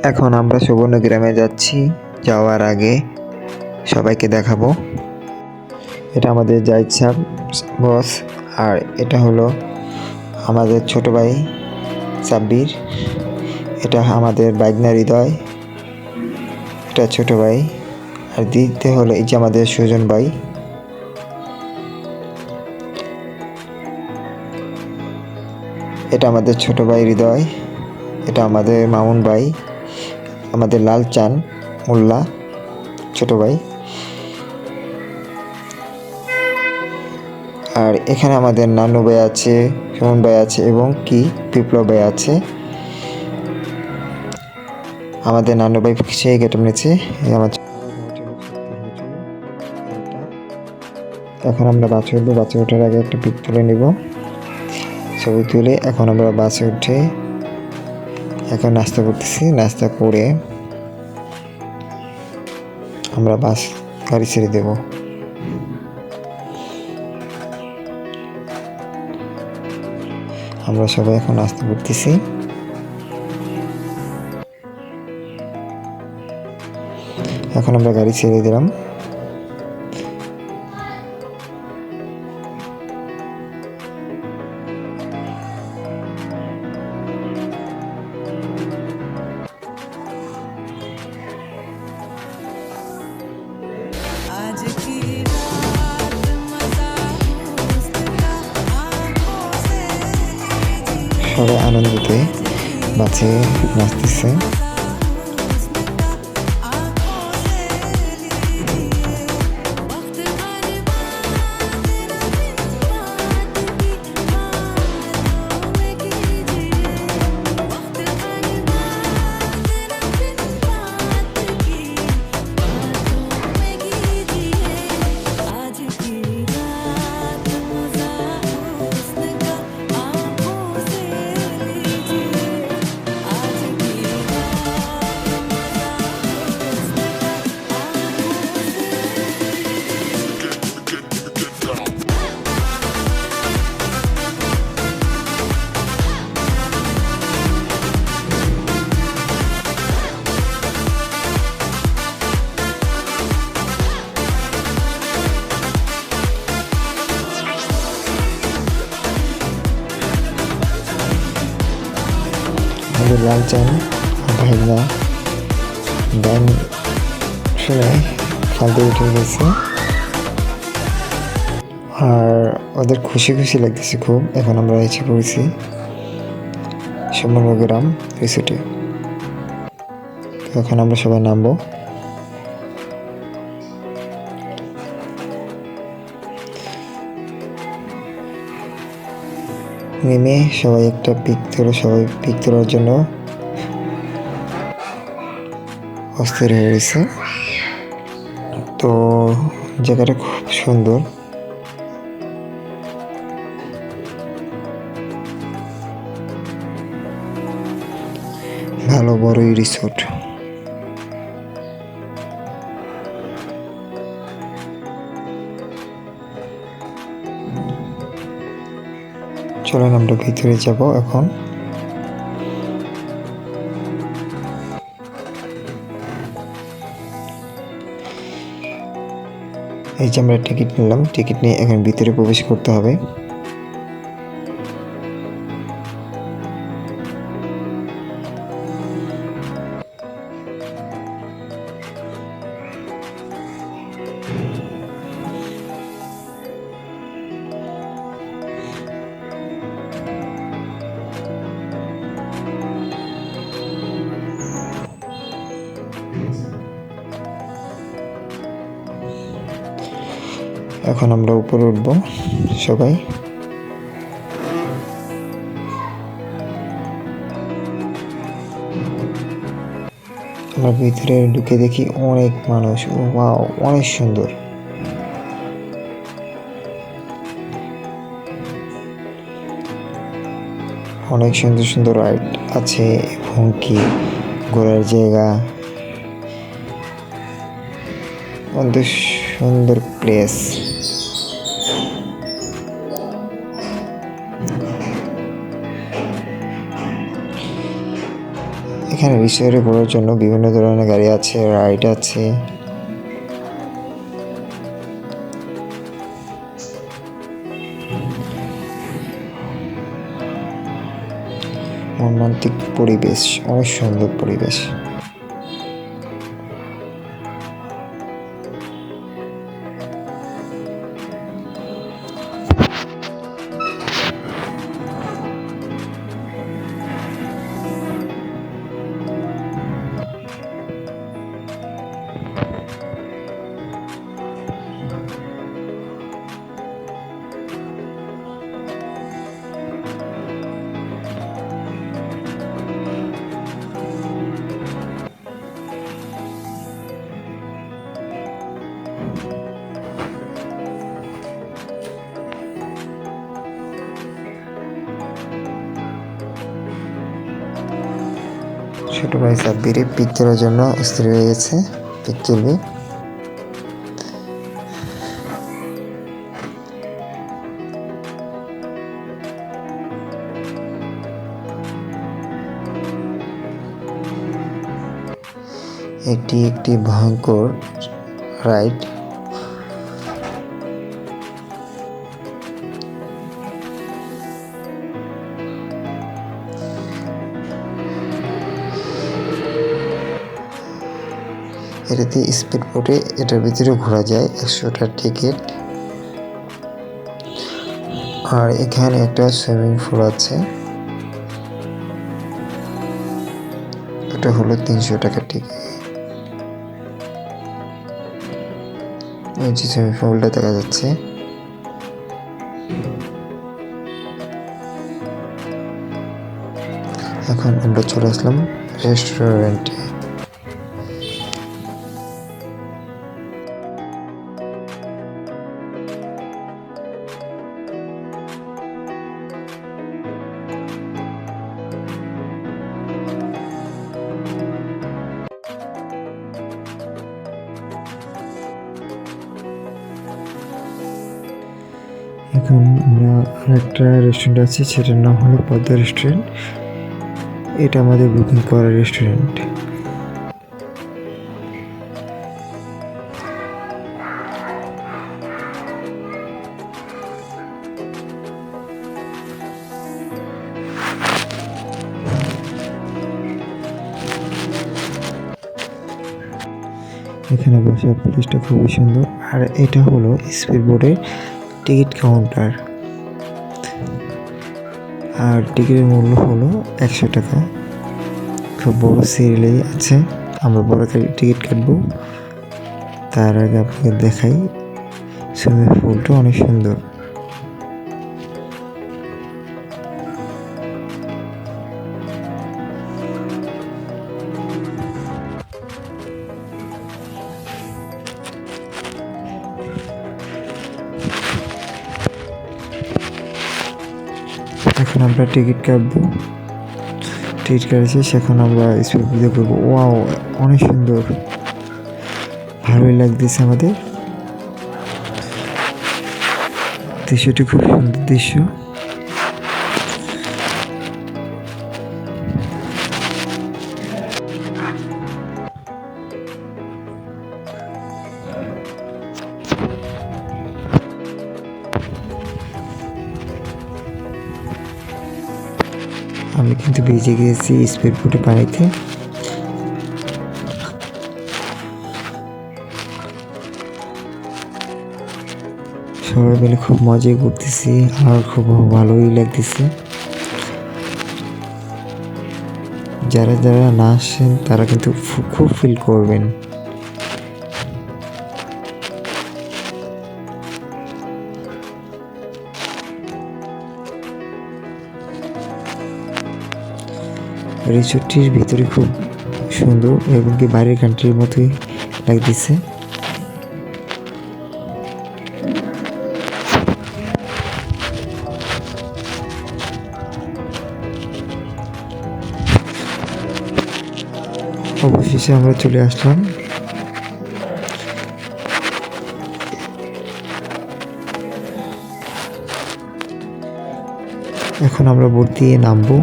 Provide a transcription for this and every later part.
এখন আমরা সুবর্ণ গ্রামে যাচ্ছি। যাওয়ার আগে সবাইকে দেখাবো, এটা আমাদের জাহিদ সাহেব বস, আর এটা হলো আমাদের ছোট ভাই সাব্বির, এটা আমাদের বাইগনা হৃদয়, এটা ছোট ভাই, আর দিতে হলো এই যে আমাদের সুজন ভাই, এটা আমাদের ছোট ভাই হৃদয়, এটা আমাদের মামুন ভাই, আমাদের লাল চান মোল্লা ছোট ভাই, আর এখানে আমাদের নানু ভাই আছে, সুমন ভাই আছে এবং কি বিপ্লব ভাই আছে। আমাদের নানু ভাই সেই গেট নিয়েছে। এখন আমরা বাসে উঠবো, বাসে ওঠার আগে একটা পিক তুলে নিব, ছবি তুলে এখন আমরা বাসে উঠে এখন নাস্তা করতেছি। নাস্তা করে আমরা বাস গাড়ি ছেড়ে দেব। আমরা সবাই এখন নাস্তা করতেছি। এখন আমরা গাড়ি ছেড়ে দিলাম। সবাই আনন্দতে বাসে নাচতেছে। আমাদের লাল চান ভাইরা গান শুনে ফালতু উঠে গেছে, আর ওদের খুশি খুশি লাগতেছে খুব। এখন আমরা এসে পড়েছি সুবর্ণ গ্রাম রিসোর্টে। এখন আমরা সবাই নামবো। নেমে সবাই একটা পিক তোলো, সবাই পিক তোলার জন্য অস্থির হয়ে গেছে। তো জায়গাটা খুব সুন্দর, ভালো বড়ই রিসোর্ট। চলেন আমরা ভিতরে যাব এখন। এই যে আমরা টিকিট নিলাম, টিকিট নিয়ে এখন ভিতরে প্রবেশ করতে হবে। এখন আমরা উপরে উঠব সবাই। আমরা ভিতরে ঢুকে দেখি অনেক মানুষ। ওয়াও, অনেক সুন্দর। অনেক সুন্দর সুন্দর রাইড আছে এবং কি ঘোরার জায়গা, অনেক সুন্দর প্লেস। এখানে রিসোর্টে ঘোরার জন্য বিভিন্ন ধরনের গাড়ি আছে, রাইড আছে। রোমান্টিক পরিবেশ, অনেক সুন্দর পরিবেশ। ছোট ভাই সাব্বিরে পিক তোলার জন্য স্থির হয়ে গেছে, পিক তুলবে। এটি একটি ভয়ঙ্কর রাইড। এটাতে স্পিড বোটে এটার ভিতরে ঘোরা যায়, 100টা টিকিট। আর এখানে একটা সুইমিং পুল আছে, এটা হলো 300 টাকা টিকিট। এই যে সুইমিং পুলটা দেখা যাচ্ছে। এখন আমরা চলে আসলাম রেস্টুরেন্টে। এখন আমরা আরেকটা রেস্টুরেন্ট আছে, সেটার নাম হলো পদ্মা রেস্টুরেন্ট। এটা আমাদের বুকিং করা রেস্টুরেন্ট। এখানে বসার প্লেসটা খুবই সুন্দর। আর এটা হলো স্পিড বোর্ডের টিকিট কাউন্টার। আর টিকিটের মূল্য হলো 100 টাকা। খুব বড় সিরিয়ালে আছে, আমরা বড় টিকিট কাটবো। তার আগে আপনাকে দেখাই সুইমিং পুলটা অনেক সুন্দর। এখন আমরা টিকিট কাটবো, টিকিট কাটেছি, সেখন আমরা স্পিড ভিডিও করবো। ওয়াও, অনেক সুন্দর, ভালোই লাগতেছে আমাদের দৃশ্যটি, খুব সুন্দর দৃশ্য। আমি কিন্তু ভিজে গিয়েছি স্পিড বোটে পানিতে। সবাই মিলে খুব মজাই করতেছি, আর খুব ভালোই লাগতেছে। যারা যারা না আসেন তারা কিন্তু খুব ফিল করবেন। রিসোর্টটির ভিতরে খুব সুন্দর এবং কি বাইরের কান্ট্রির মতোই লাগতেছে। অবশেষে আমরা চলে আসলাম। এখন আমরা বোট দিয়ে নামবো।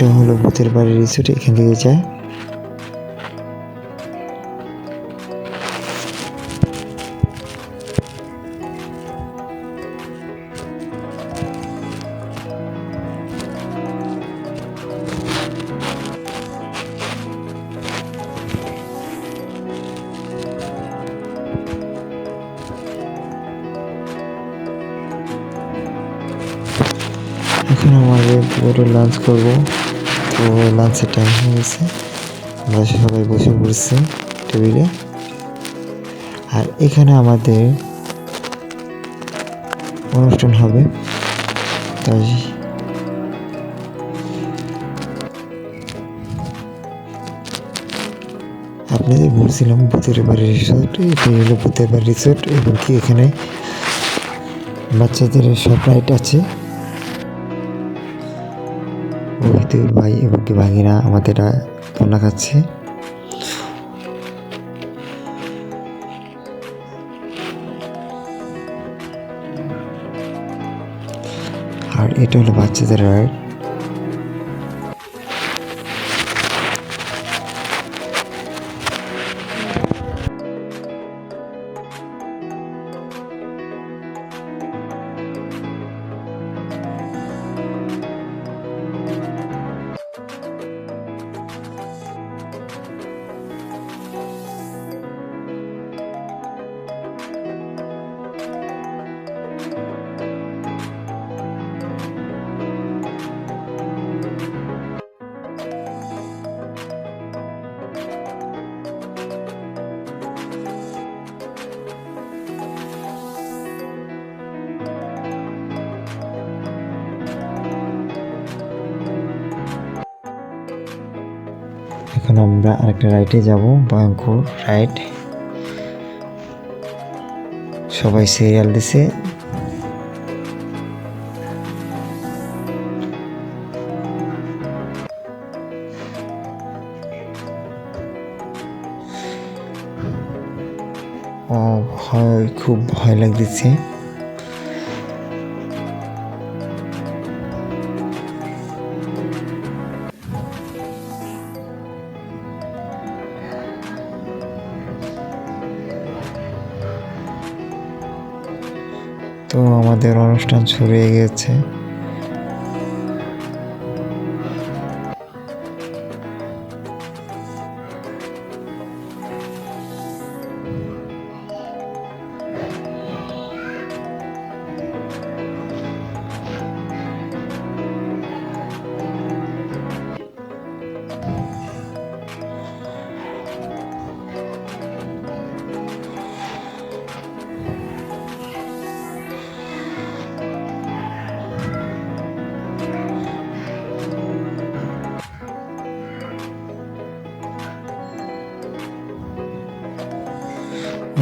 এটা হলো ভূতের বাড়ি রিসোর্ট, এখান থেকে যায়। এখন আমাদের পুরো লাঞ্চ করব। তো লাঞ্চের টাইম হয়ে গেছে, আমরা সবাই বসে পড়ছি টেবিলে। আর এখানে আমাদের অনুষ্ঠান হবে, তাই আপনাদের বলছিলাম ভূতের বাড়ি রিসোর্ট, এটাই হলো ভূতের বাড়ি রিসোর্ট। এবং কি এখানে বাচ্চাদের সব রাইড আছে। ওহিদুল ভাই এবং কি ভাগিনা আমাদের দোলনা খাচ্ছে। আর এটা হলো বাচ্চাদের রাইড। এখন আমরা আরেকটা রাইডে যাব, ভয়ঙ্কর রাইড। সবাই সিরিয়াল দিছে। খুব ভয় লাগতেছে। তো আমাদের অনুষ্ঠান শুরু হয়ে গেছে।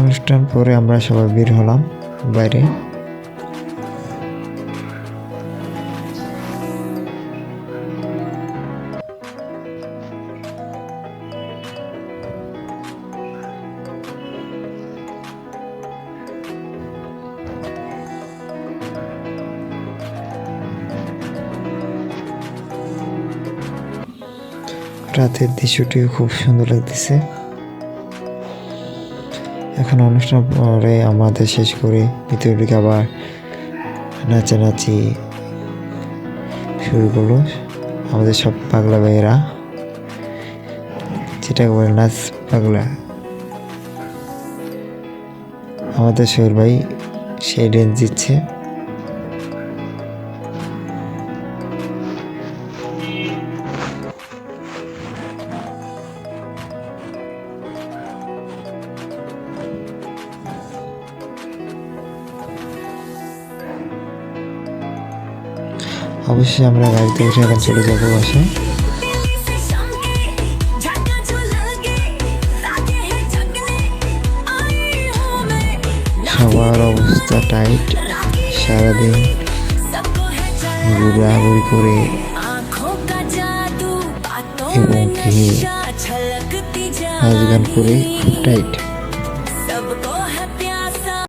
অনুষ্ঠান পরে আমরা সবাই বের হলাম বাইরে। রাতের দৃশ্যটিও খুব সুন্দর লাগতেছে। এখন অনুষ্ঠান পরে আমাদের শেষ করে ভিতরে ঢুকে আবার নাচানাচি শুরু করলো আমাদের সব পাগলা ভাইয়েরা, যেটা বলে নাচ পাগলা। আমাদের সোহেল ভাই সেই ড্যান্স দিচ্ছে। অবশ্যই আমরা গাড়িতে উঠে এখন চলে যাবো বাসায়। সবার অবস্থা টাইট, সারাদিন ঘোরাঘুরি করে এবং কি নাচ গান করে খুব টাইট।